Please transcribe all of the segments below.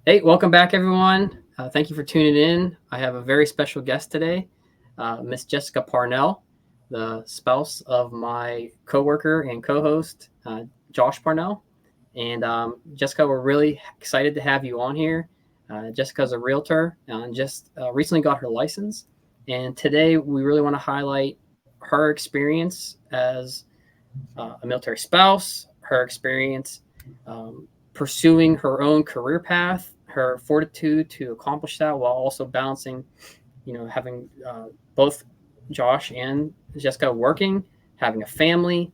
Hey, welcome back, everyone. Thank you for tuning in. I have a very special guest today, Miss Jessica Parnell, the spouse of my coworker and co-host, Josh Parnell. And Jessica, we're really excited to have you on here. Jessica's a realtor and just recently got her license. And today we really want to highlight her experience as a military spouse, her experience pursuing her own career path, her fortitude to accomplish that while also balancing, having both Josh and Jessica working, having a family,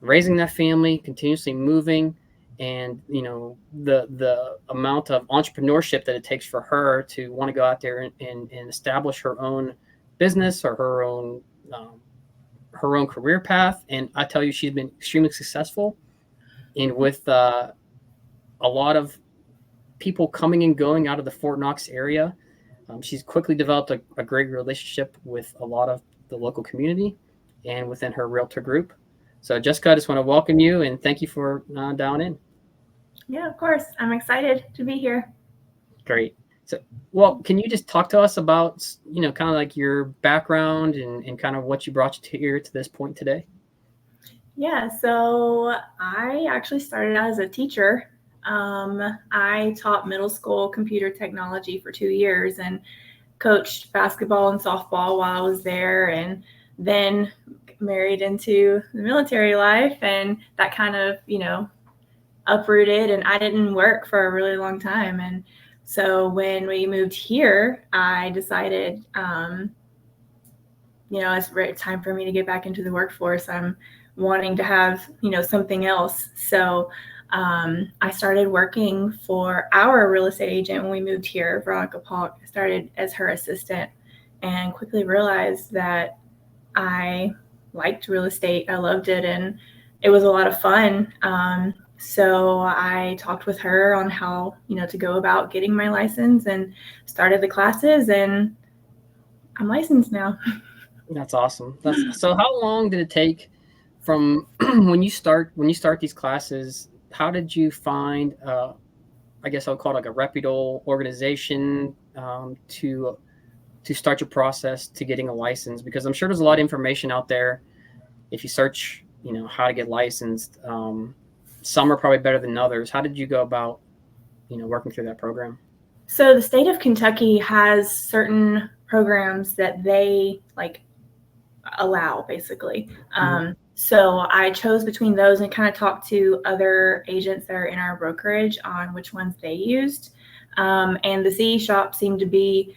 raising that family, continuously moving, and the amount of entrepreneurship that it takes for her to want to go out there and establish her own business or um, her own career path. And I tell you, she's been extremely successful. And with a lot of people coming and going out of the Fort Knox area, she's quickly developed a great relationship with a lot of the local community and within her realtor group. So, Jessica, I just want to welcome you and thank you for dialing in. Yeah, of course. I'm excited to be here. Great. So, well, can you just talk to us about, kind of like your background and kind of what you brought you to here to this point today? Yeah, so I actually started out as a teacher. I taught middle school computer technology for 2 years and coached basketball and softball while I was there, and then married into the military life, and that kind of, uprooted, and I didn't work for a really long time. And so when we moved here, I decided, it's time for me to get back into the workforce. I'm wanting to have, something else. So I started working for our real estate agent when we moved here, Veronica, Paulk. I started as her assistant and quickly realized that I liked real estate. I loved it, and it was a lot of fun. So I talked with her on how, to go about getting my license and started the classes, and I'm licensed now. That's awesome. So. How long did it take from when you start these classes? How did you find? I guess I'll call it like a reputable organization to start your process to getting a license, because I'm sure there's a lot of information out there. If you search, how to get licensed, some are probably better than others. How did you go about, working through that program? So the state of Kentucky has certain programs that they like allow, basically. So I chose between those and kind of talked to other agents that are in our brokerage on which ones they used. And the CE shop seemed to be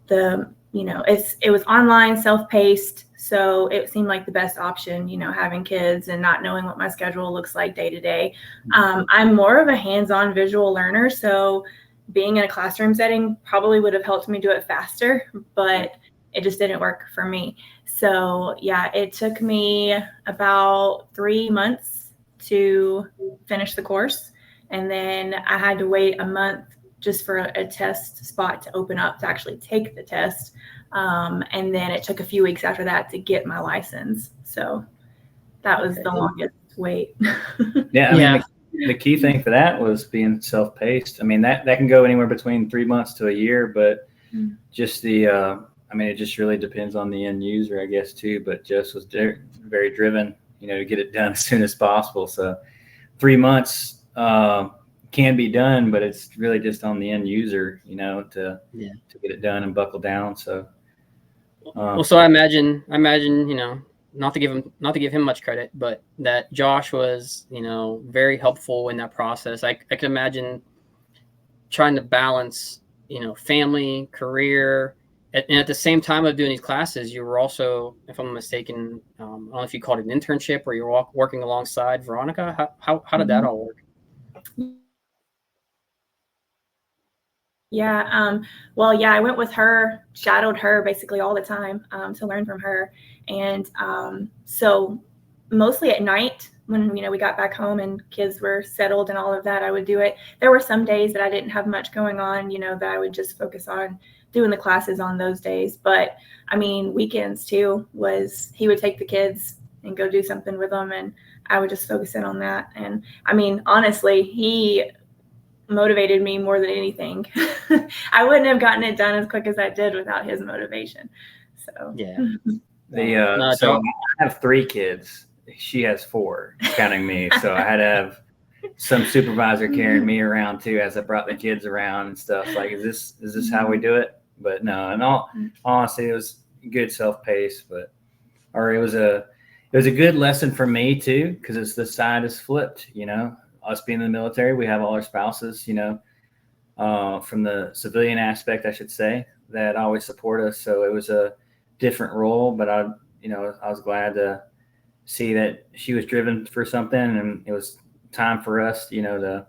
it was online, self-paced. So it seemed like the best option, having kids and not knowing what my schedule looks like day to day. I'm more of a hands-on visual learner. So being in a classroom setting probably would have helped me do it faster, but it just didn't work for me. So yeah, it took me about 3 months to finish the course. And then I had to wait a month just for a test spot to open up to actually take the test. And then it took a few weeks after that to get my license. So that was the longest wait. Yeah, I mean, the key thing for that was being self-paced. I mean, that can go anywhere between 3 months to a year, but just it just really depends on the end user, I guess, too. But Jess was very driven, to get it done as soon as possible. So 3 months can be done, but it's really just on the end user, to get it done and buckle down. So, so I imagine, not to give him much credit, but that Josh was, very helpful in that process. I can imagine trying to balance, family, career, and at the same time of doing these classes, you were also, if I'm mistaken, I don't know if you called it an internship or you were working alongside Veronica. How did that all work? Yeah. I went with her, shadowed her basically all the time to learn from her. And so mostly at night when, we got back home and kids were settled and all of that, I would do it. There were some days that I didn't have much going on, that I would just focus on doing the classes on those days. But I mean, weekends too, he would take the kids and go do something with them, and I would just focus in on that. And I mean, honestly, he motivated me more than anything. I wouldn't have gotten it done as quick as I did without his motivation. So Yeah. So I have 3 kids. She has 4, counting me. So I had to have some supervisor carrying me around too as I brought the kids around and stuff. Like, is this how we do it? But no, in all honesty, it was good self-paced, it was a good lesson for me too, because it's the side is flipped. Us being in the military, we have all our spouses, from the civilian aspect, I should say, that always support us. So it was a different role, but I was glad to see that she was driven for something, and it was time for us, to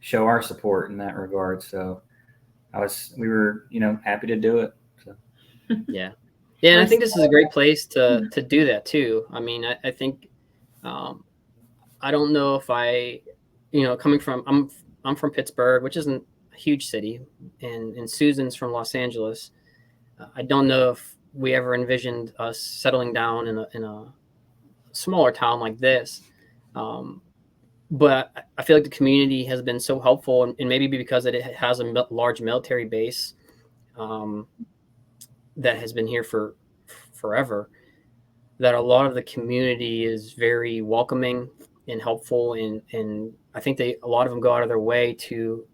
show our support in that regard. So we were, happy to do it. So. Yeah. And I think this is a great place to do that too. I mean, I think, I don't know if coming from, I'm from Pittsburgh, which isn't a huge city, and Susan's from Los Angeles. I don't know if we ever envisioned us settling down in a smaller town like this. But I feel like the community has been so helpful, and maybe because it has a large military base that has been here for forever, that a lot of the community is very welcoming and helpful. And I think a lot of them go out of their way to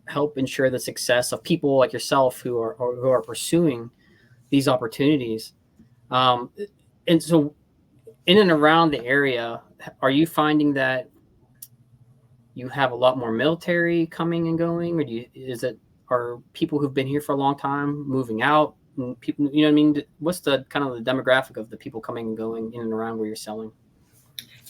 help ensure the success of people like yourself who are pursuing these opportunities. And so in and around the area, are you finding that you have a lot more military coming and going, or are people who've been here for a long time moving out? And people, you know what I mean? What's the kind of the demographic of the people coming and going in and around where you're selling?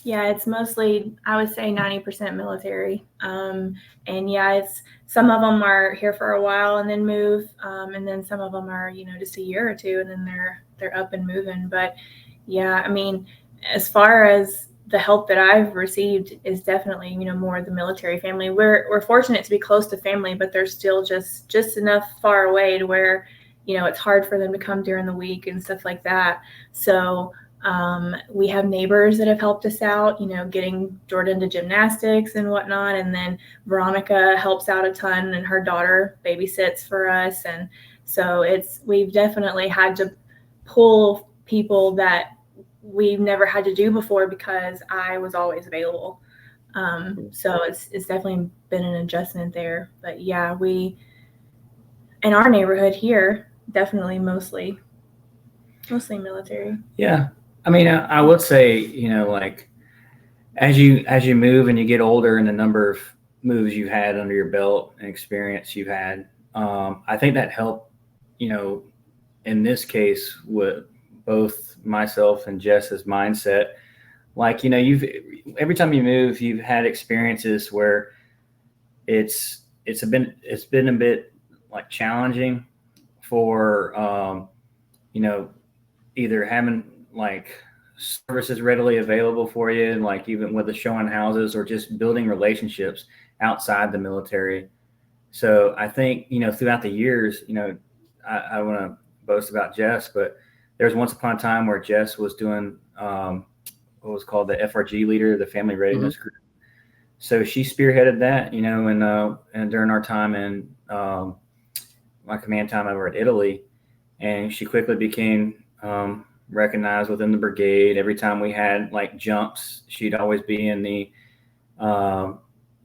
Yeah, it's mostly, I would say 90% military. And yeah, some of them are here for a while and then move. And then some of them are, just a year or two, and then they're up and moving. But yeah, I mean, as far as the help that I've received is definitely, more the military family. We're fortunate to be close to family, but they're still just enough far away to where, it's hard for them to come during the week and stuff like that. So we have neighbors that have helped us out, getting Jordan to gymnastics and whatnot. And then Veronica helps out a ton, and her daughter babysits for us. And so we've definitely had to pull people that we've never had to do before because I was always available. So it's definitely been an adjustment there. But yeah, we, in our neighborhood here, definitely mostly military. Yeah. I mean, I would say, like as you move and you get older and the number of moves you've had under your belt and experience you've had, I think that helped, in this case with both myself and Jess's mindset. Like, every time you move, you've had experiences where it's been a bit like challenging for, either having like services readily available for you, and like even with the showing houses or just building relationships outside the military. So I think, throughout the years, I want to boast about Jess, but there was once upon a time where Jess was doing what was called the FRG leader, the Family Readiness Group. So she spearheaded that, and during our time in my command time over at Italy, and she quickly became recognized within the brigade. Every time we had like jumps, she'd always be in the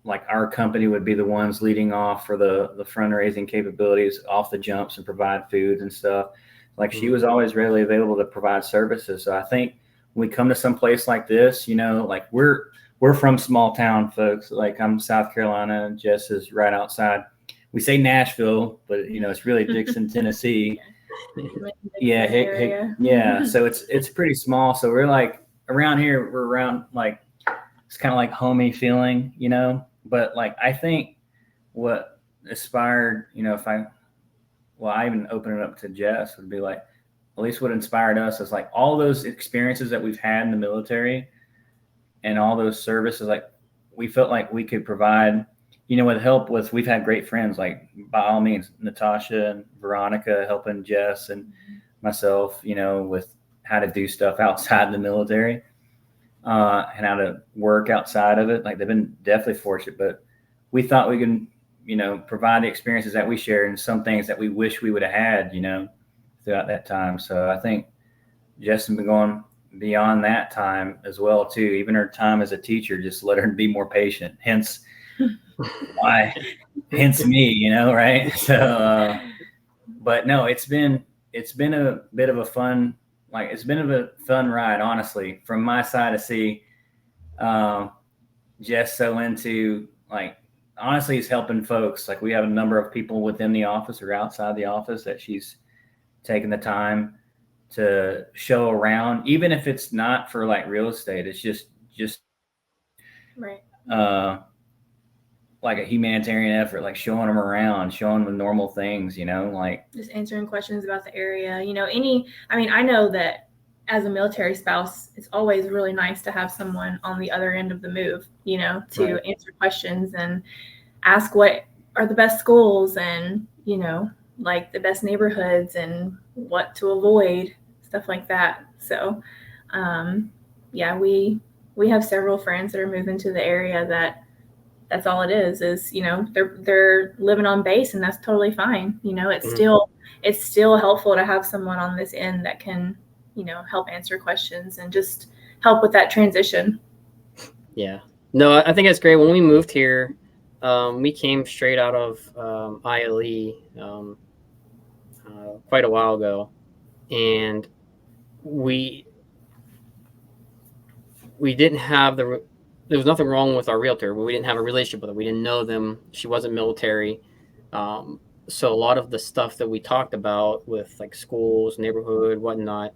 like our company would be the ones leading off for the fundraising capabilities off the jumps and provide food and stuff. Like she was always readily available to provide services. So I think when we come to some place like this, like we're from small town folks. Like I'm South Carolina, and Jess is right outside. We say Nashville, but it's really Dixon, Tennessee. Yeah. So it's pretty small. So we're like around here, we're around like, it's kind of like homey feeling, but like, I think what inspired, I even open it up to Jess would be like, at least what inspired us is like all those experiences that we've had in the military and all those services, like we felt like we could provide, with help with, we've had great friends, like by all means, Natasha and Veronica helping Jess and myself, with how to do stuff outside the military and how to work outside of it. Like they've been definitely fortunate, but we thought we can provide the experiences that we share and some things that we wish we would have had, throughout that time. So I think Justin been going beyond that time as well too. Even her time as a teacher, just let her be more patient. Hence me, right? So, but no, it's been a bit of a fun, ride, honestly, from my side to see Jess so into, honestly, is helping folks. Like, we have a number of people within the office or outside the office that she's taking the time to show around, even if it's not for real estate. It's just right. Like a humanitarian effort, like showing them around, showing them normal things, just answering questions about the area. I know that as a military spouse, it's always really nice to have someone on the other end of the move, to Right. answer questions and ask what are the best schools and, the best neighborhoods and what to avoid, stuff like that. So, we have several friends that are moving to the area that's all it is, they're living on base, and that's totally fine. It's still helpful to have someone on this end that can, help answer questions and just help with that transition. Yeah. No, I think that's great. When we moved here, we came straight out of ILE quite a while ago, and we didn't have there was nothing wrong with our realtor, but we didn't have a relationship with her. We didn't know them. She wasn't military. So a lot of the stuff that we talked about with schools, neighborhood, whatnot,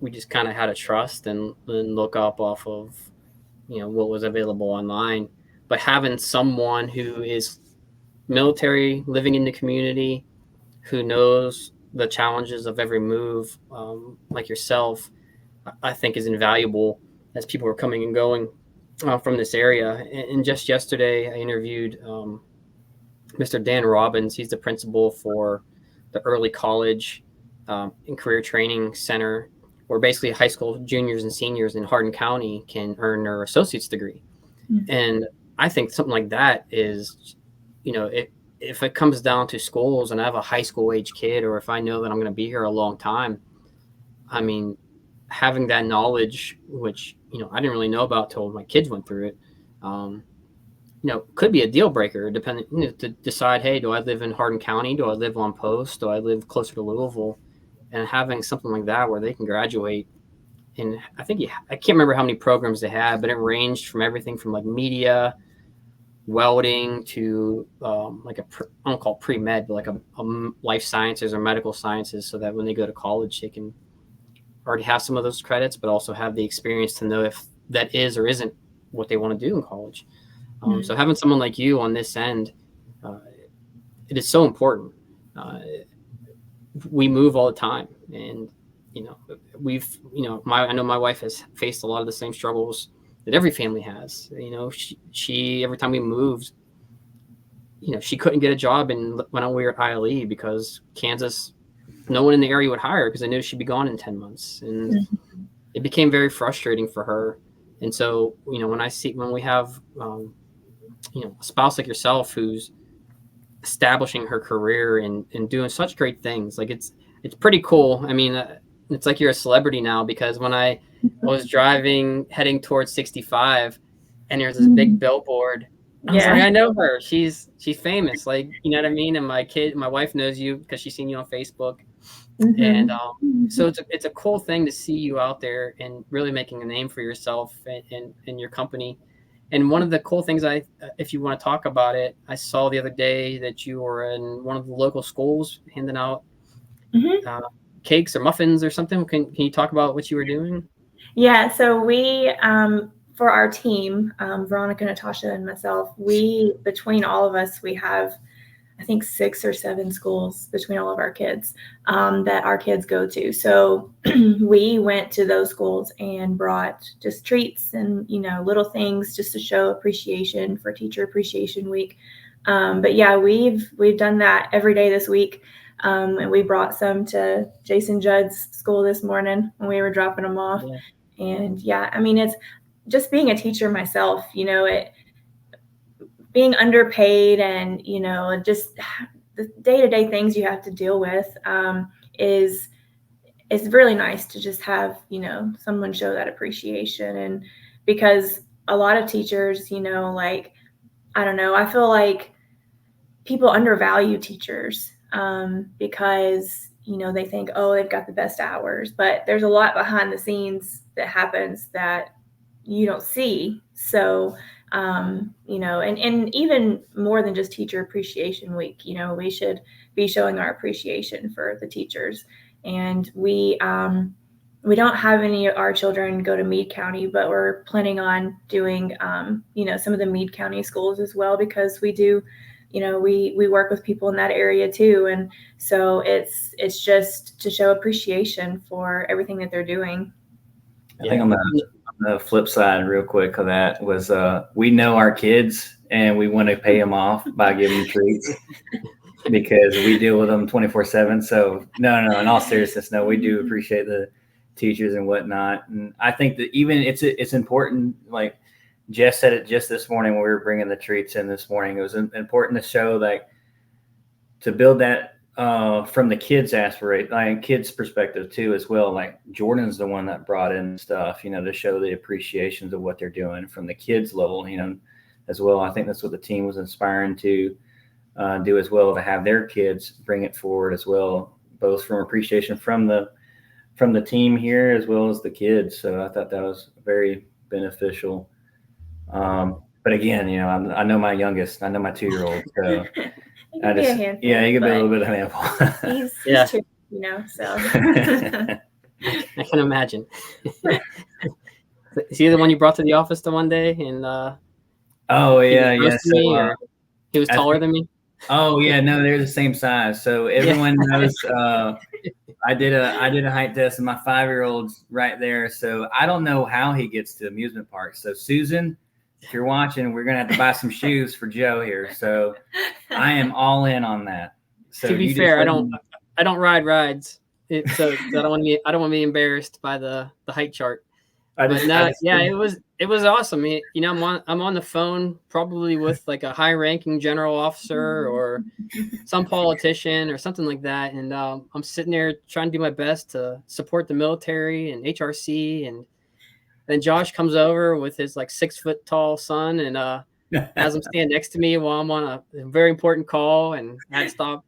we just kind of had to trust and look up off of, what was available online. But having someone who is military, living in the community, who knows the challenges of every move, like yourself, I think is invaluable as people are coming and going from this area. And just yesterday, I interviewed Mr. Dan Robbins. He's the principal for the early college and career training center, where basically high school juniors and seniors in Hardin County can earn their associate's degree. Mm-hmm. And I think something like that is, if it comes down to schools and I have a high school age kid, or if I know that I'm going to be here a long time, I mean, having that knowledge, which, I didn't really know about till my kids went through it, could be a deal breaker, depending, to decide, hey, do I live in Hardin County? Do I live on post? Do I live closer to Louisville? And having something like that where they can graduate. And I think, I can't remember how many programs they had, but it ranged from everything from media, welding to I don't call it pre-med, but a life sciences or medical sciences, so that when they go to college, they can already have some of those credits, but also have the experience to know if that is or isn't what they want to do in college. So having someone like you on this end, it is so important. We move all the time, and I know my wife has faced a lot of the same struggles that every family has. She every time we moved, she couldn't get a job when we were at ILE because Kansas, no one in the area would hire her because they knew she'd be gone in 10 months. And it became very frustrating for her. And so, when we have, a spouse like yourself who's establishing her career and doing such great things, it's pretty cool. I mean, it's like you're a celebrity now, because when I was driving, heading towards 65, and there's this big billboard, I was like, I know her. She's famous. You know what I mean? And my wife knows you because she's seen you on Facebook. And so it's a cool thing to see you out there and really making a name for yourself and your company. And one of the cool things, if you want to talk about it, I saw the other day that you were in one of the local schools handing out cakes or muffins or something. Can you talk about what you were doing? Yeah, so we, for our team, Veronica, Natasha, and myself, between all of us, we have, I think, 6 or 7 schools between all of our kids that our kids go to. So we went to those schools and brought just treats and, little things just to show appreciation for Teacher Appreciation Week. But yeah, we've done that every day this week. And we brought some to Jason Judd's school this morning when we were dropping them off. Yeah. And yeah, I mean, it's just being a teacher myself, being underpaid and, just the day-to-day things you have to deal with, is really nice to just have, someone show that appreciation. And because a lot of teachers, like, I don't know, I feel like people undervalue teachers, because, they think, oh, they've got the best hours, but there's a lot behind the scenes that happens that you don't see. So, and even more than just Teacher Appreciation Week, we should be showing our appreciation for the teachers. And we don't have any of our children go to Meade County, but we're planning on doing, some of the Meade County schools as well, because we do, we work with people in that area too. And so it's just to show appreciation for everything that they're doing. I think on the flip side, real quick, of that was we know our kids and we want to pay them off by giving them treats because we deal with them 24/7. So no, in all seriousness, no, we do appreciate the teachers and whatnot. And I think that even it's important, like Jess said it just this morning when we were bringing the treats in this morning, it was important to show, like, to build that from the kids' aspiration, like kids' perspective too, as well. Like Jordan's the one that brought in stuff, to show the appreciations of what they're doing from the kids' level, as well. I think that's what the team was inspiring to do as well, to have their kids bring it forward as well, both from appreciation from the team here as well as the kids. So I thought that was very beneficial. But again, I know my youngest, I know my 2-year-old, so. He can be a handful, he could be a little bit of a handful. he's true, so. I can imagine. Is he the one you brought to the office the one day? And oh yeah, yes. Yeah, he was taller than me. Oh yeah, no, they're the same size. So everyone knows. I did a height test, and my 5-year-old's right there. So I don't know how he gets to amusement parks. So Susan, if you're watching, we're gonna have to buy some shoes for Joe here. So I am all in on that. So to be fair, I don't ride rides, so I don't want to be embarrassed by the height chart. It was awesome. I'm on the phone probably with like a high-ranking general officer or some politician or something like that, and I'm sitting there trying to do my best to support the military and HRC, and then Josh comes over with his like 6-foot tall son, and has him stand next to me while I'm on a very important call, and I had to stop.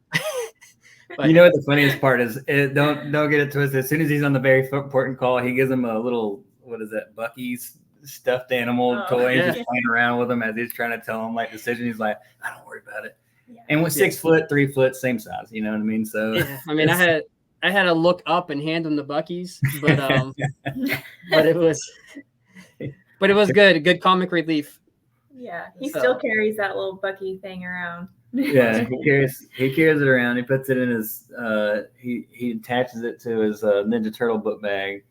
But, you know what the funniest part is? Don't get it twisted. As soon as he's on the very important call, he gives him a little, what is that, Bucky's stuffed animal toy. Yeah. Just playing around with him as he's trying to tell him like decision. He's like, I don't worry about it. Yeah. And with 6 foot, 3 foot, same size. You know what I mean? So yeah. I mean, I had to look up and hand him the Bucky's, but it was good. A good comic relief. Yeah, he still carries that little Bucky thing around. Yeah, he carries it around. He puts it in his he attaches it to his Ninja Turtle book bag.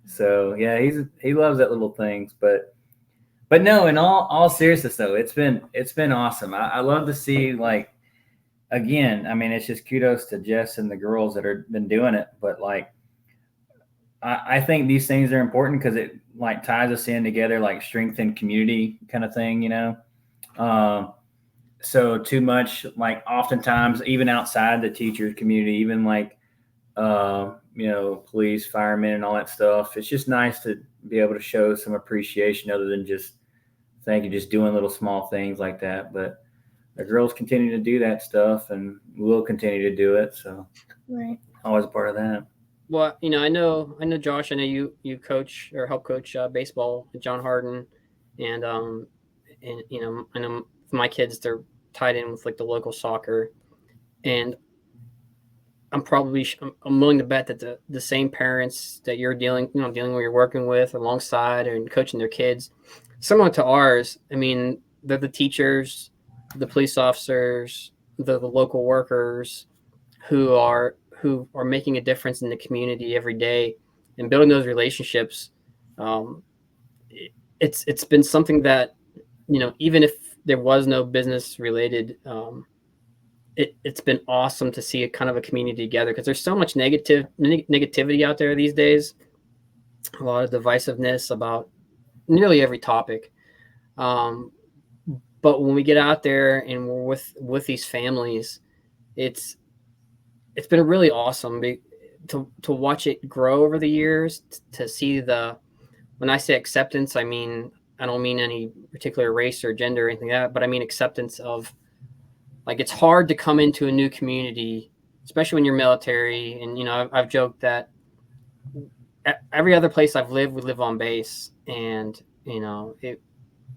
So yeah, he loves that little things. But no, in all seriousness though, it's been awesome. I love to see, like, again, I mean, it's just kudos to Jess and the girls that have been doing it. But like, I think these things are important because it like ties us in together, like strength and community kind of thing, So too much, like oftentimes, even outside the teacher community, even like, police, firemen and all that stuff, it's just nice to be able to show some appreciation other than just doing little small things like that. But the girls continue to do that stuff and we'll continue to do it. So right. Always a part of that. Well, I know Josh, I know you coach or help coach baseball at John Hardin, and I know my kids, they're tied in with like the local soccer, and I'm willing to bet that the same parents that you're dealing with, you're working with alongside and coaching their kids, similar to ours. I mean, they're the teachers, the police officers, the local workers who are making a difference in the community every day and building those relationships. It's been something that, even if there was no business related, it's been awesome to see a kind of a community together, because there's so much negativity out there these days, a lot of divisiveness about nearly every topic. But when we get out there and we're with these families, it's been really awesome to watch it grow over the years, to see when I say acceptance, I don't mean any particular race or gender or anything like that, but I mean acceptance of, like, it's hard to come into a new community, especially when you're military. And, I've joked that every other place I've lived, we live on base, and,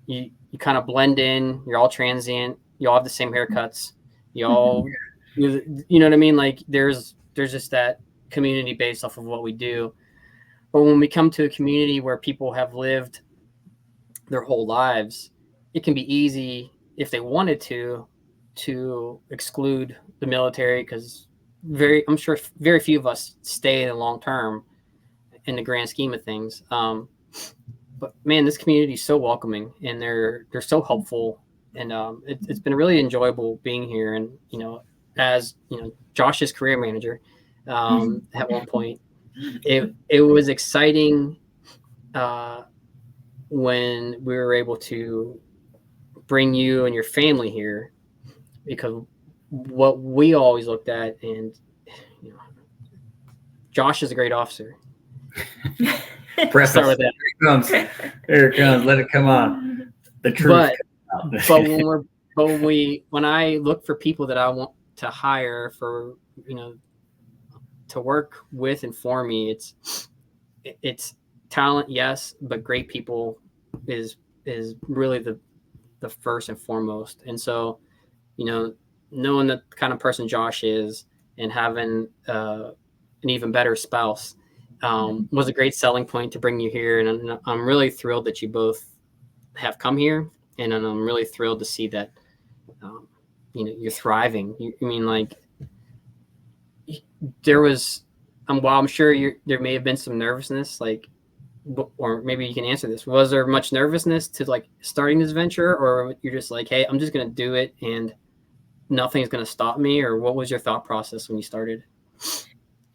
you kind of blend in, you're all transient, you all have the same haircuts, you all, you know what I mean? Like there's just that community based off of what we do. But when we come to a community where people have lived their whole lives, it can be easy, if they wanted to exclude the military, because I'm sure very few of us stay in the long term in the grand scheme of things. But man, this community is so welcoming, and they're so helpful, and it's been really enjoyable being here. And as Josh's career manager, at one point, it was exciting when we were able to bring you and your family here, because what we always looked at, and Josh is a great officer. Start with that. Here it comes. Let it come on. The truth. But when I look for people that I want to hire for, to work with and for me, it's talent, yes, but great people is really the first and foremost. And so, knowing the kind of person Josh is, and having an even better spouse, was a great selling point to bring you here. And I'm really thrilled that you both have come here, and I'm really thrilled to see that you're thriving. There was, while I'm sure there may have been some nervousness, or maybe you can answer this. Was there much nervousness to starting this venture, or you're just like, hey, I'm just going to do it and nothing's going to stop me? Or what was your thought process when you started?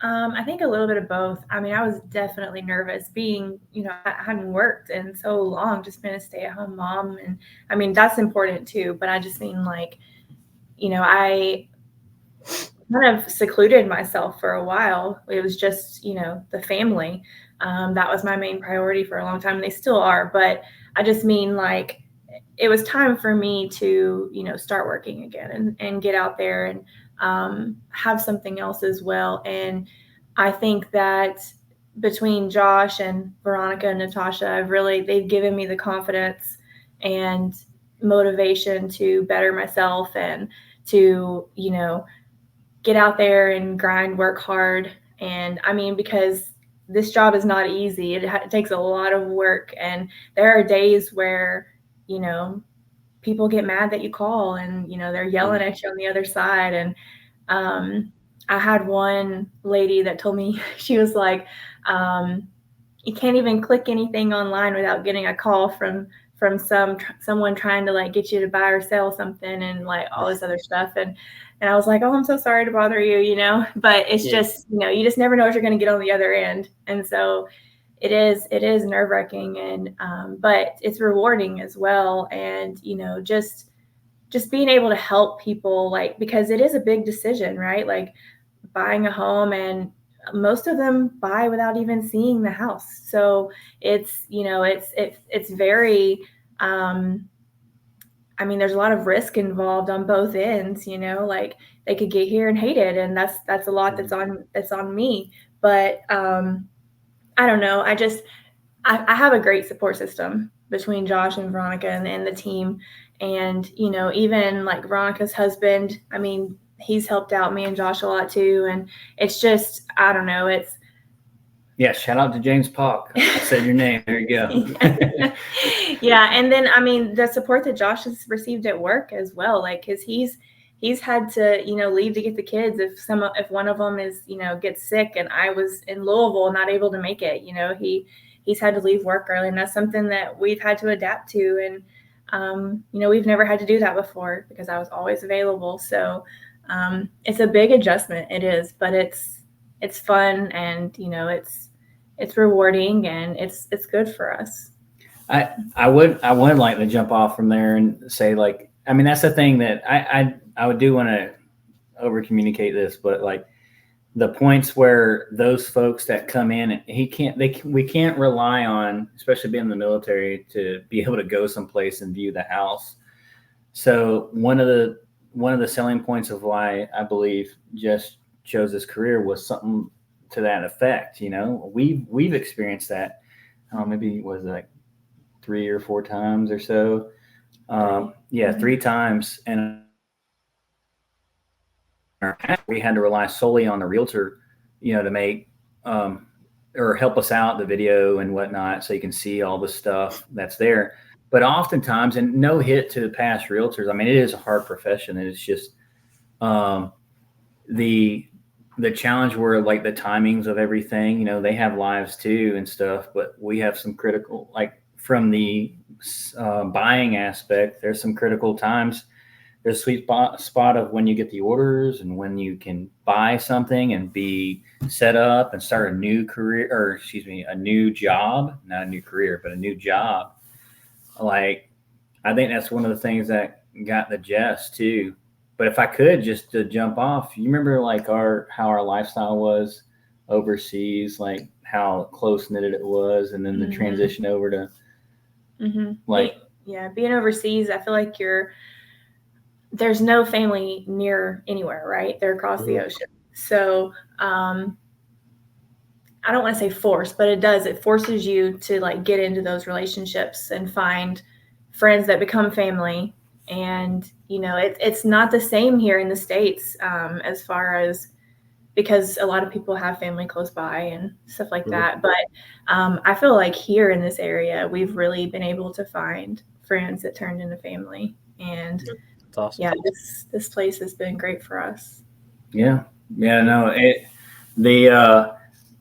I think a little bit of both. I was definitely nervous, being, I hadn't worked in so long, just been a stay-at-home mom. And that's important too, but I just mean I kind of secluded myself for a while. It was just, the family. That was my main priority for a long time, and they still are. But I just mean it was time for me to, start working again and get out there and have something else as well. And I think that between Josh and Veronica and Natasha, they've given me the confidence and motivation to better myself and to, get out there and grind, work hard. And because this job is not easy. It takes a lot of work. And there are days where, people get mad that you call, and, they're yelling at you on the other side. And I had one lady that told me, she was like, you can't even click anything online without getting a call from someone trying to get you to buy or sell something, and all this other stuff. And I was like, oh, I'm so sorry to bother you, but it's just, you just never know what you're going to get on the other end. And so it is nerve-wracking, and but it's rewarding as well. And, just being able to help people, because it is a big decision, right? Buying a home, and most of them buy without even seeing the house. So it's, it's very, there's a lot of risk involved on both ends, they could get here and hate it. And that's a lot that's on me. But I don't know. I have a great support system between Josh and Veronica and the team. And, even Veronica's husband, he's helped out me and Josh a lot too. And it's just, I don't know. Yeah. Shout out to James Paulk. I said your name. There you go. Yeah. And then, the support that Josh has received at work as well, cause he's had to, leave to get the kids. If one of them is, gets sick, and I was in Louisville, not able to make it, he's had to leave work early, and that's something that we've had to adapt to. And, we've never had to do that before, because I was always available. So, it's a big adjustment. It is, but it's fun, and, it's rewarding, and it's good for us. I would like to jump off from there and say, like, I mean, that's the thing that I would do want to over communicate this, but like the points where those folks that come in, we can't rely on, especially being in the military, to be able to go someplace and view the house. So one of the selling points of why I believe Jess chose this career was something to that effect. You know, we've experienced that. Maybe was it like 3 or 4 times or so. Yeah, 3 times, and we had to rely solely on the realtor, you know, to make or help us out the video and whatnot, so you can see all the stuff that's there. But oftentimes, and no hit to the past realtors, I mean, it is a hard profession, and it's just the challenge were like the timings of everything. You know, they have lives too and stuff, but we have some critical, like from the buying aspect, there's some critical times. There's a sweet spot of when you get the orders and when you can buy something and be set up and start a new career, or excuse me, a new job, not a new career, but a new job. Like, I think that's one of the things that got the Jess too. But if I could just to jump off, you remember like how our lifestyle was overseas, like how close knitted it was, and then the transition over to like being overseas. I feel like there's no family near anywhere, right? They're across the ocean. So I don't want to say force, but it forces you to like get into those relationships and find friends that become family. And, you know, it's not the same here in the States as far as, because a lot of people have family close by and stuff like that. But I feel like here in this area, we've really been able to find friends that turned into family. And that's awesome. Yeah, this place has been great for us. Yeah. No,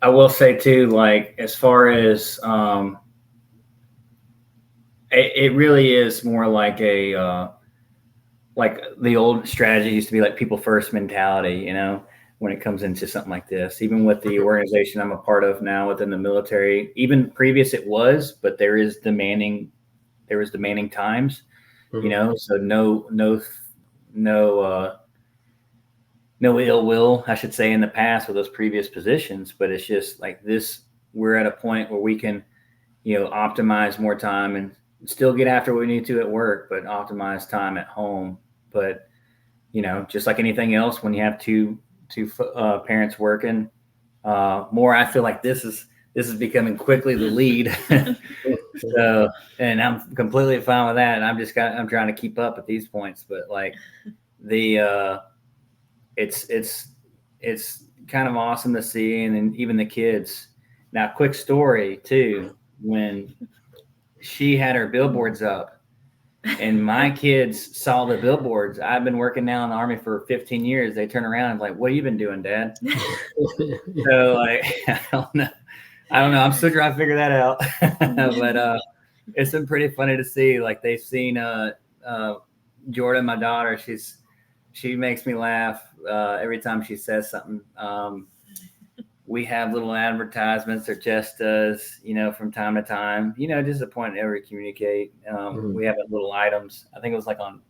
I will say too, like, as far as it really is more like like the old strategy used to be like people first mentality, you know, when it comes into something like this. Even with the organization I'm a part of now within the military, even previous it was, but there was demanding times, you know, so no ill will, I should say, in the past with those previous positions. But it's just like this, we're at a point where we can, you know, optimize more time and still get after what we need to at work, but optimize time at home. But, you know, just like anything else, when you have two parents working more, I feel like this is becoming quickly the lead. So, and I'm completely fine with that. And I'm trying to keep up at these points, but like it's kind of awesome to see. And then even the kids. Now, quick story too, when she had her billboards up and my kids saw the billboards. I've been working now in the Army for 15 years. They turn around and like, what have you been doing, Dad? So like, I don't know. I'm still trying to figure that out. But it's been pretty funny to see. Like, they've seen Jordan, my daughter. She makes me laugh every time she says something. We have little advertisements, or Jess does, you know, from time to time, you know, just a point to ever communicate. We have little items. I think it was like on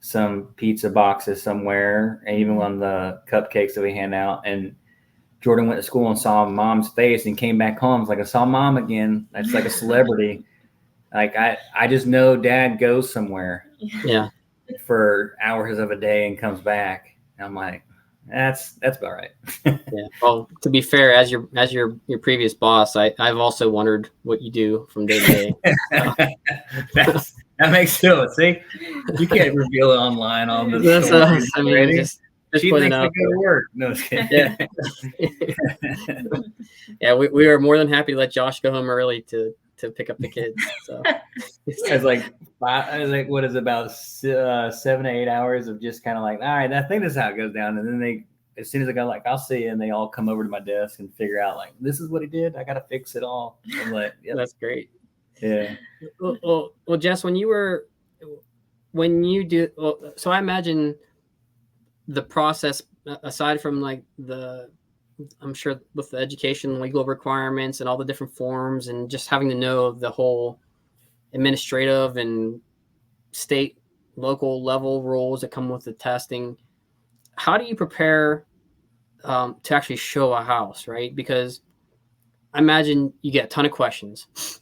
some pizza boxes somewhere, and even on the cupcakes that we hand out. And Jordan went to school and saw Mom's face and came back home. It's like, I saw Mom again. That's like a celebrity. Like, I just know Dad goes somewhere for hours of a day and comes back. And I'm like, that's about right. Yeah. Well, to be fair, as your previous boss, I've also wondered what you do from day to day. That makes sense. See, you can't reveal it online on this. I mean, just she putting thinks it out I go to work. No, just kidding. Yeah, we are more than happy to let Josh go home early to pick up the kids. So it's like what is it, about 7 to 8 hours of just kind of like, all right, I think this is how it goes down. And then as soon as I go, like, I'll see you, and they all come over to my desk and figure out, like, this is what he did. I got to fix it all. I'm like, yeah, that's great. Yeah. Well, Jess, so I imagine the process, aside from like I'm sure with the education, legal requirements and all the different forms and just having to know the whole administrative and state, local level rules that come with the testing. How do you prepare to actually show a house, right? Because I imagine you get a ton of questions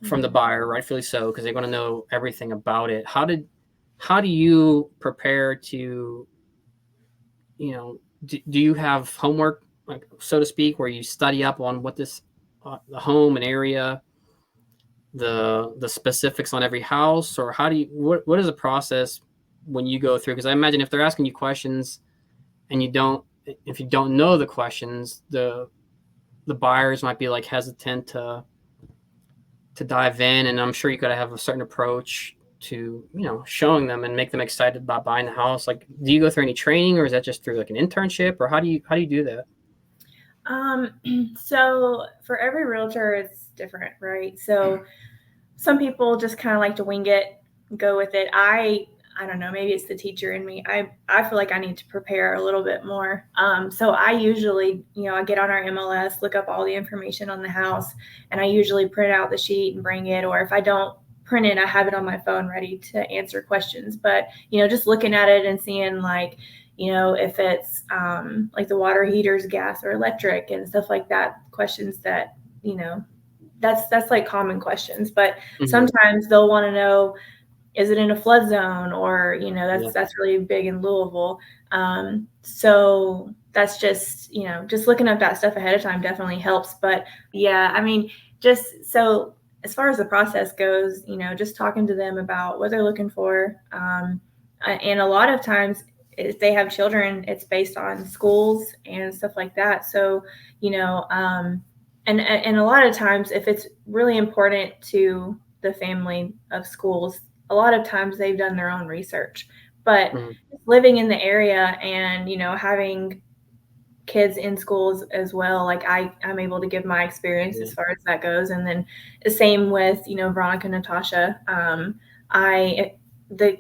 from the buyer, rightfully so, because they want to know everything about it. How do you prepare to, do you have homework, like, so to speak, where you study up on what this, the home and area, the specifics on every house, or what is the process when you go through? Because I imagine if they're asking you questions and if you don't know the questions, the buyers might be like hesitant to dive in, and I'm sure you got to have a certain approach to showing them and make them excited about buying the house. Like, do you go through any training, or is that just through like an internship, or how do you do that? So for every realtor, it's different, right? So some people just kind of like to wing it, go with it. I don't know, maybe it's the teacher in me. I feel like I need to prepare a little bit more. So I usually, I get on our MLS, look up all the information on the house, and I usually print out the sheet and bring it. Or if I don't print it, I have it on my phone ready to answer questions. But, just looking at it and seeing like, if it's like the water heaters, gas or electric and stuff like that, questions that, that's like common questions. But sometimes they'll want to know, is it in a flood zone? Or, that's really big in Louisville. So that's just, just looking up that stuff ahead of time definitely helps. But yeah, I mean, just so as far as the process goes, just talking to them about what they're looking for. And a lot of times if they have children, it's based on schools and stuff like that. So, and a lot of times if it's really important to the family of schools, a lot of times they've done their own research. But living in the area and, having kids in schools as well, like I'm able to give my experience as far as that goes. And then the same with, Veronica and Natasha. The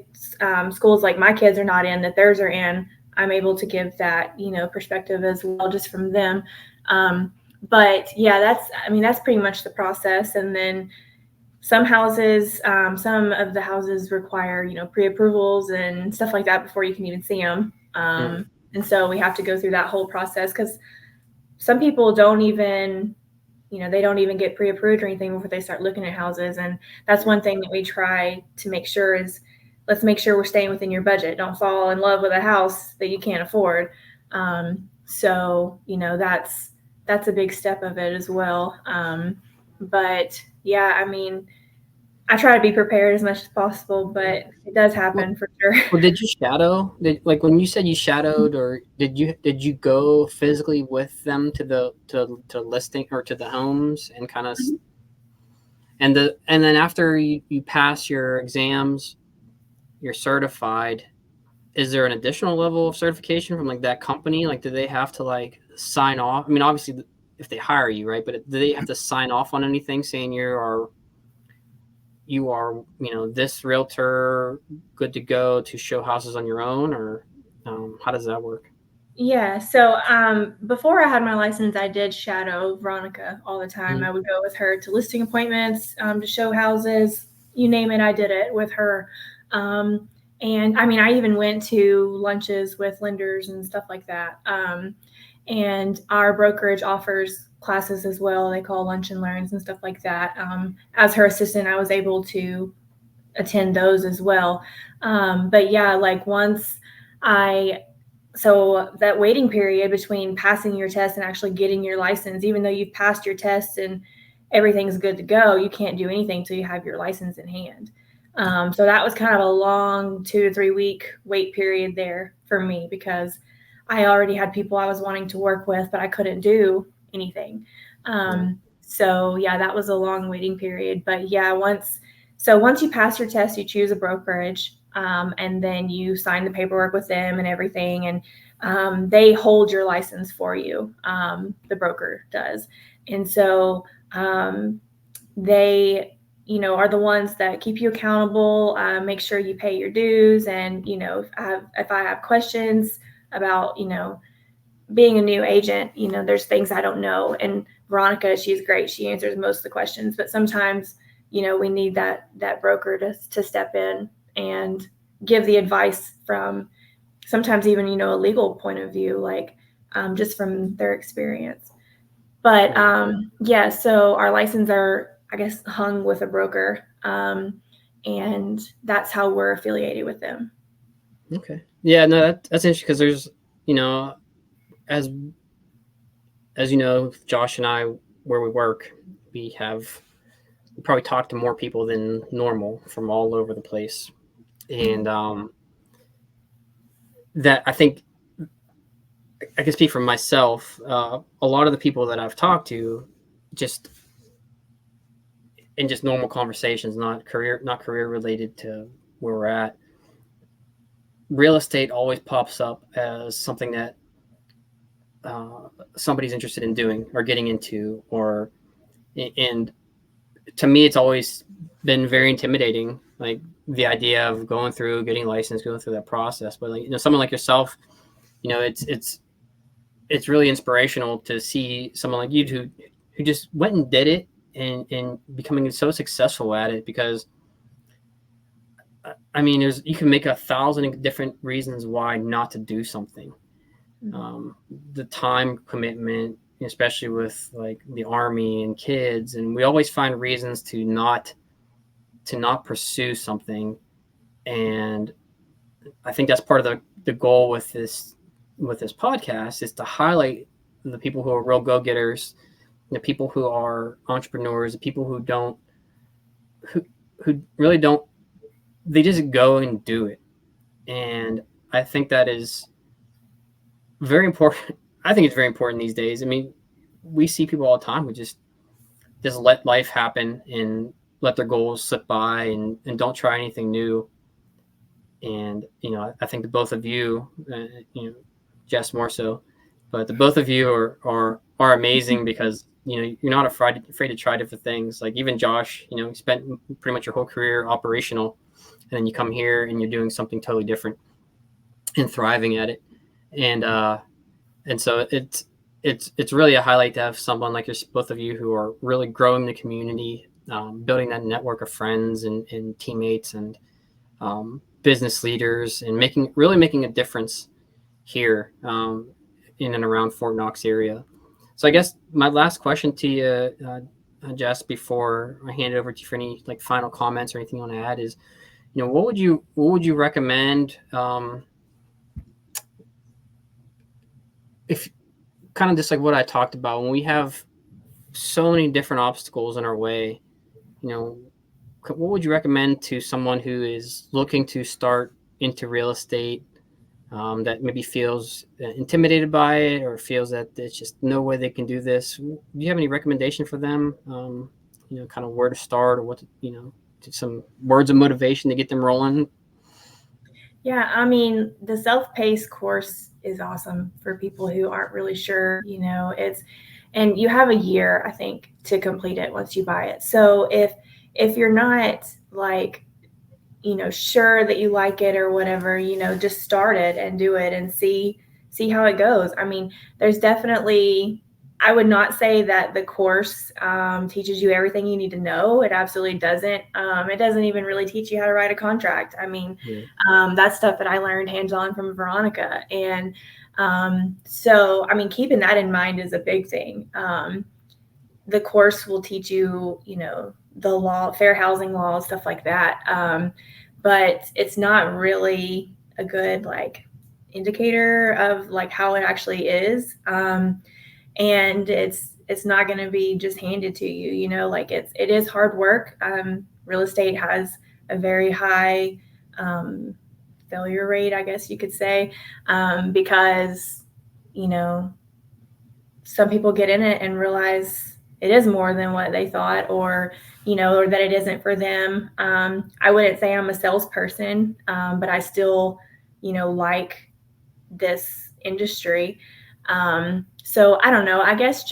schools like my kids are not in, that theirs are in, I'm able to give that, perspective as well, just from them. But yeah, that's pretty much the process. And then some houses, some of the houses require, pre-approvals and stuff like that before you can even see them. And so we have to go through that whole process, because some people don't even, they don't even get pre-approved or anything before they start looking at houses. And that's one thing that we try to make sure is, let's make sure we're staying within your budget. Don't fall in love with a house that you can't afford. So, that's a big step of it as well. But yeah, I mean, I try to be prepared as much as possible, but it does happen for sure. Well, did you shadow? Like when you said you shadowed, or did you go physically with them to listing or to the homes and kind of, and then after you pass your exams, you're certified. Is there an additional level of certification from like that company? Like, do they have to like sign off? I mean, obviously if they hire you, right? But do they have to sign off on anything saying you are, this realtor good to go to show houses on your own, or how does that work? Yeah. So before I had my license, I did shadow Veronica all the time. I would go with her to listing appointments, to show houses, you name it, I did it with her. And I mean, I even went to lunches with lenders and stuff like that. And our brokerage offers classes as well. They call lunch and learns and stuff like that. As her assistant, I was able to attend those as well. But yeah, like so that waiting period between passing your test and actually getting your license, even though you've passed your test and everything's good to go, you can't do anything till you have your license in hand. So that was kind of a long 2 to 3 week wait period there for me, because I already had people I was wanting to work with, but I couldn't do anything. So yeah, that was a long waiting period. But yeah, once you pass your test, you choose a brokerage, and then you sign the paperwork with them and everything. And they hold your license for you. The broker does. And so they, are the ones that keep you accountable, make sure you pay your dues. And, if I have questions about, being a new agent, there's things I don't know. And Veronica, she's great. She answers most of the questions, but sometimes we need that broker to step in and give the advice from sometimes even, a legal point of view, like just from their experience. But so our license are, I guess, hung with a broker, and that's how we're affiliated with them. Okay. Yeah, no, that's interesting because there's, as you know, Josh and I, where we work, we probably talk to more people than normal from all over the place. And that I think I can speak for myself. A lot of the people that I've talked to, just in just normal conversations, not career related to where we're at, real estate always pops up as something that somebody's interested in doing or getting into, and to me, it's always been very intimidating. Like the idea of going through, getting licensed, going through that process. But like, someone like yourself, it's really inspirational to see someone like you who just went and did it and becoming so successful at it. Because I mean, you can make 1,000 different reasons why not to do something. The time commitment, especially with like the Army and kids, and we always find reasons to not pursue something. And I think that's part of the goal with this podcast, is to highlight the people who are real go-getters, the people who are entrepreneurs, the people who really don't, they just go and do it. And I think that is very important. I think it's very important these days. I mean, we see people all the time who just let life happen and let their goals slip by and don't try anything new. And, I think the both of you, Jess more so, but the both of you are amazing because, you're not afraid to try different things. Like even Josh, you spent pretty much your whole career operational, and then you come here and you're doing something totally different and thriving at it. And so it's really a highlight to have someone like both of you who are really growing the community, building that network of friends and teammates and business leaders, and making a difference here in and around Fort Knox area. So I guess my last question to you, Jess, before I hand it over to you for any like final comments or anything you want to add is, what would you recommend if kind of just like what I talked about, when we have so many different obstacles in our way, what would you recommend to someone who is looking to start into real estate, that maybe feels intimidated by it or feels that there's just no way they can do this? Do you have any recommendation for them? Kind of where to start, or what to, some words of motivation to get them rolling? Yeah, I mean, the self-paced course is awesome for people who aren't really sure, and you have a year, I think, to complete it once you buy it. So if you're not like, sure that you like it or whatever, just start it and do it and see how it goes. I mean, there's definitely, I would not say that the course teaches you everything you need to know. It absolutely doesn't. It doesn't even really teach you how to write a contract. I mean, that's stuff that I learned hands-on from Veronica. And so, I mean, keeping that in mind is a big thing. The course will teach you, the law, fair housing laws, stuff like that. But it's not really a good like indicator of like how it actually is. And it's not going to be just handed to you, like it is hard work. Real estate has a very high failure rate, I guess you could say, because, some people get in it and realize it is more than what they thought, or that it isn't for them. I wouldn't say I'm a salesperson, but I still, like this industry. So I don't know, I guess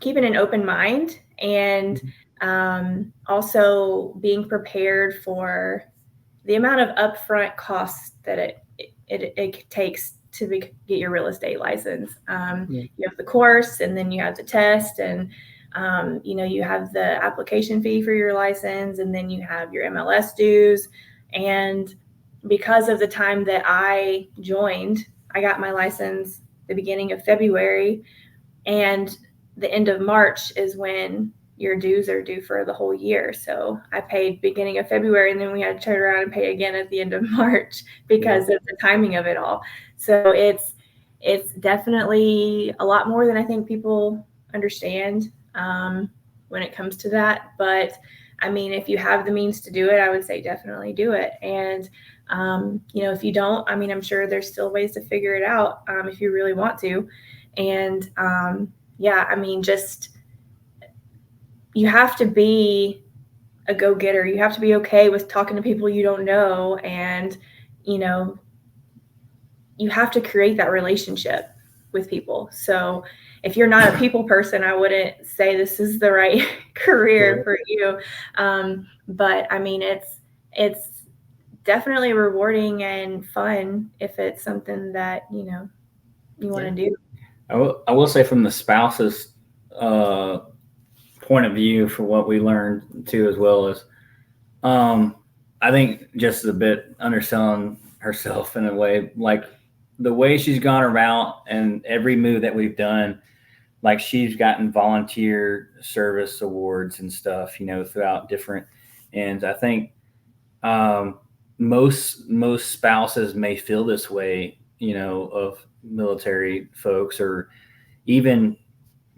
keeping an open mind and also being prepared for the amount of upfront costs that it takes to get your real estate license. You have the course, and then you have the test, and You have the application fee for your license, and then you have your MLS dues. And because of the time that I joined, I got my license the beginning of February, and the end of March is when your dues are due for the whole year. So I paid beginning of February, and then we had to turn around and pay again at the end of March because of the timing of it all. So it's definitely a lot more than I think people understand when it comes to that. But I mean, if you have the means to do it, I would say definitely do it. And if you don't, I mean, I'm sure there's still ways to figure it out if you really want to. And I mean, just you have to be a go-getter. You have to be okay with talking to people you don't know, and you have to create that relationship with people. So if you're not a people person, I wouldn't say this is the right career for you. But I mean, it's definitely rewarding and fun if it's something that you want to do. I will say, from the spouse's point of view, for what we learned too, as well as I think just a bit underselling herself in a way, like the way she's gone around and every move that we've done, like she's gotten volunteer service awards and stuff, throughout different ends. I think most spouses may feel this way, of military folks, or even,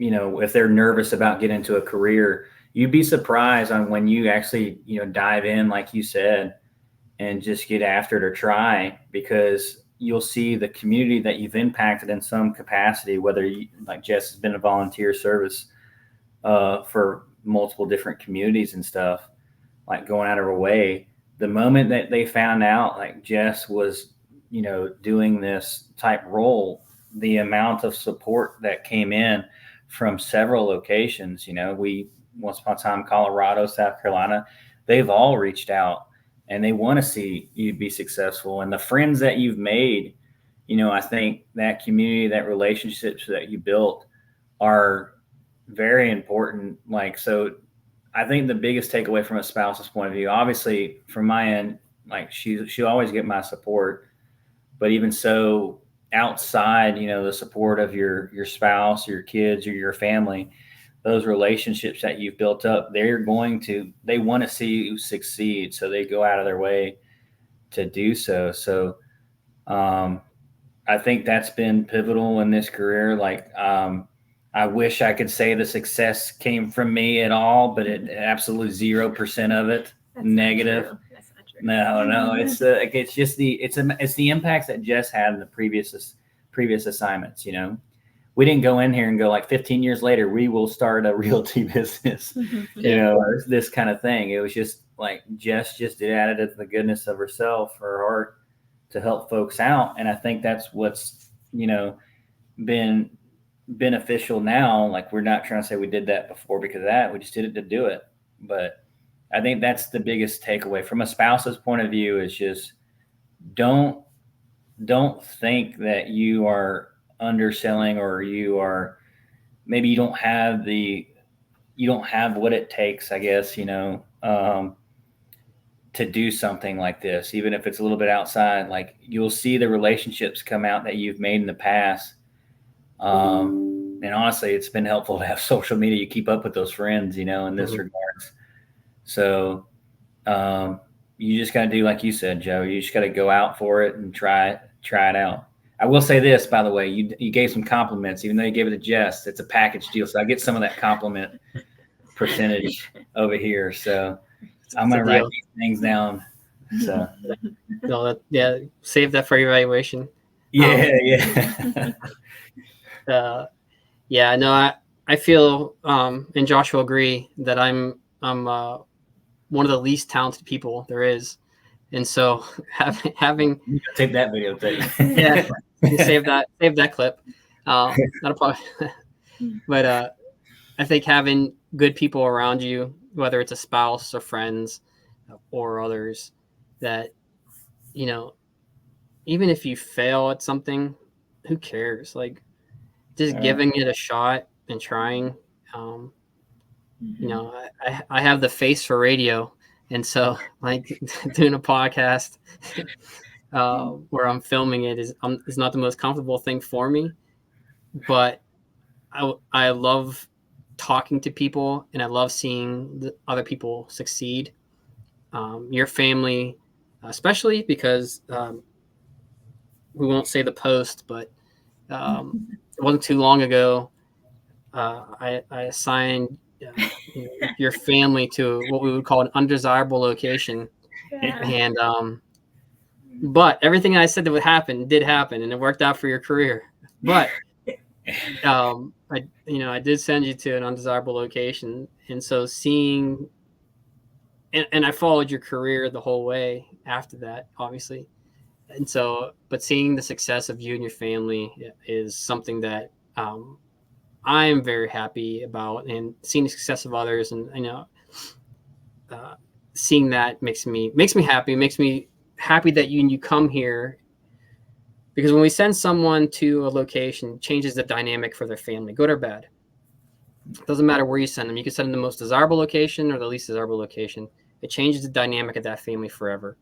if they're nervous about getting into a career. You'd be surprised on when you actually, dive in, like you said, and just get after it or try, because you'll see the community that you've impacted in some capacity, whether you, like Jess, has been a volunteer service for multiple different communities and stuff, like going out of her way. The moment that they found out, like Jess was, doing this type role, the amount of support that came in from several locations, we, once upon a time, Colorado, South Carolina, they've all reached out and they want to see you be successful. And the friends that you've made, I think that community, that relationships that you built are very important. Like, so I think the biggest takeaway from a spouse's point of view, obviously from my end, like she'll always get my support, but even so, outside, the support of your spouse, your kids, or your family, those relationships that you've built up, they want to see you succeed. So they go out of their way to do so. So I think that's been pivotal in this career. Like, I wish I could say the success came from me at all, but it absolutely 0% of it. That's negative. That's not true. No, it's just the impacts that Jess had in the previous assignments. We didn't go in here and go like 15 years later, we will start a realty business, or this kind of thing. It was just like Jess just added it to the goodness of herself, her heart, to help folks out. And I think that's what's, been beneficial now. Like, we're not trying to say we did that before because of that. We just did it to do it. But I think that's the biggest takeaway from a spouse's point of view, is just don't think that you are underselling, or maybe you don't have what it takes, I guess, to do something like this, even if it's a little bit outside. Like, you'll see the relationships come out that you've made in the past. And honestly, it's been helpful to have social media. You keep up with those friends, in this regards. So you just got to do, like you said, Joe, you just got to go out for it and try it out. I will say this, by the way, you gave some compliments, even though you gave it to Jess. It's a package deal, so I get some of that compliment percentage over here. So I'm going to write these things down. So no, save that for your evaluation. Yeah. I feel, and Josh will agree, that I'm one of the least talented people there is, and so having you take that videotape. save that clip. Not a problem. But I think having good people around you, whether it's a spouse or friends or others, that even if you fail at something, who cares? Like, just giving it a shot and trying. you know, I have the face for radio, and so like doing a podcast where I'm filming it is not the most comfortable thing for me, but I love talking to people, and I love seeing the other people succeed. Your family, especially because we won't say the post, but it wasn't too long ago. I assigned your family to what we would call an undesirable location, and but everything I said that would happen did happen, and it worked out for your career. But I did send you to an undesirable location, and so seeing, and I followed your career the whole way after that, obviously. And so, but seeing the success of you and your family is something that I am very happy about, and seeing the success of others, and seeing that makes me happy. Makes me happy that you come here, because when we send someone to a location, it changes the dynamic for their family, good or bad. It doesn't matter where you send them. You can send them the most desirable location or the least desirable location. It changes the dynamic of that family forever.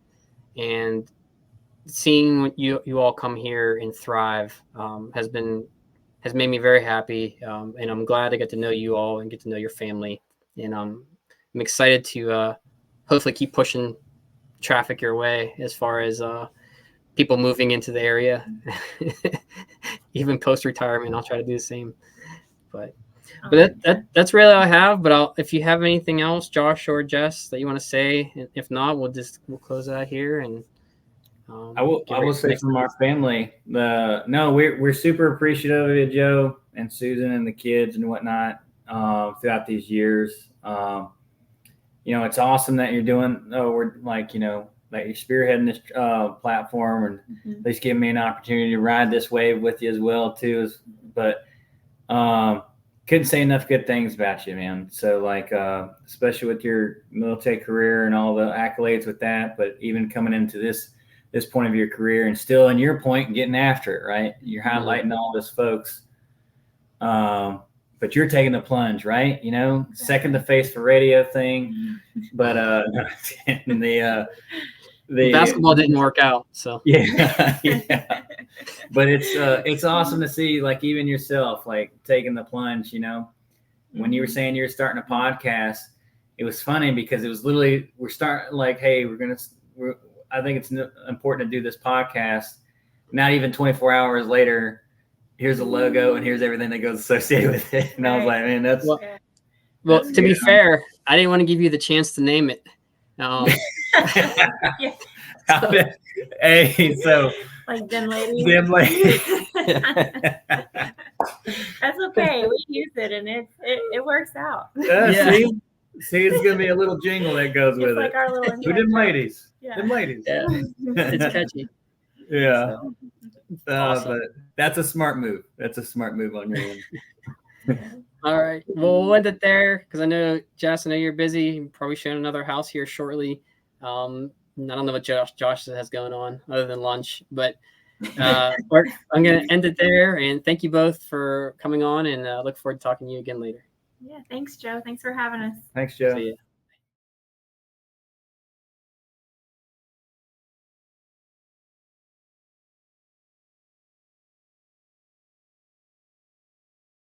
And seeing you all come here and thrive has made me very happy, and I'm glad to get to know you all and get to know your family. And I'm excited to hopefully keep pushing traffic your way as far as people moving into the area. Even post-retirement, I'll try to do the same. But that's really all I have. But if you have anything else, Josh or Jess, that you want to say, if not, we'll close out here. And I will say from our family, we're super appreciative of you, Joe and Susan and the kids and whatnot throughout these years. It's awesome that you're doing. That you're spearheading this platform, and at least giving me an opportunity to ride this wave with you as well too. But couldn't say enough good things about you, man. So especially with your military career and all the accolades with that, but even coming into this point of your career and still in your point and getting after it, right? You're highlighting all this folks. But you're taking the plunge, right? Second to face for radio thing. But the basketball didn't work out, so yeah. But it's awesome to see, even yourself, taking the plunge. When you were saying you were starting a podcast, it was funny because it was literally we're starting hey, I think it's important to do this podcast. Not even 24 hours later, here's a logo and here's everything that goes associated with it. And I was like, man, that's well. To be fair, I didn't want to give you the chance to name it. Hey, so Them ladies. That's okay. We use it, and it works out. See, it's gonna be a little jingle that goes with it. Our little Who them ladies? Yeah. Them ladies. Yeah, it's catchy. Yeah. Awesome. But that's a smart move. That's a smart move on your end. All right. Well, we'll end it there because I know, Jess, you're busy. You're probably showing another house here shortly. I don't know what Josh has going on other than lunch, but I'm going to end it there. And thank you both for coming on, and look forward to talking to you again later. Yeah. Thanks, Joe. Thanks for having us. Thanks, Joe. See ya.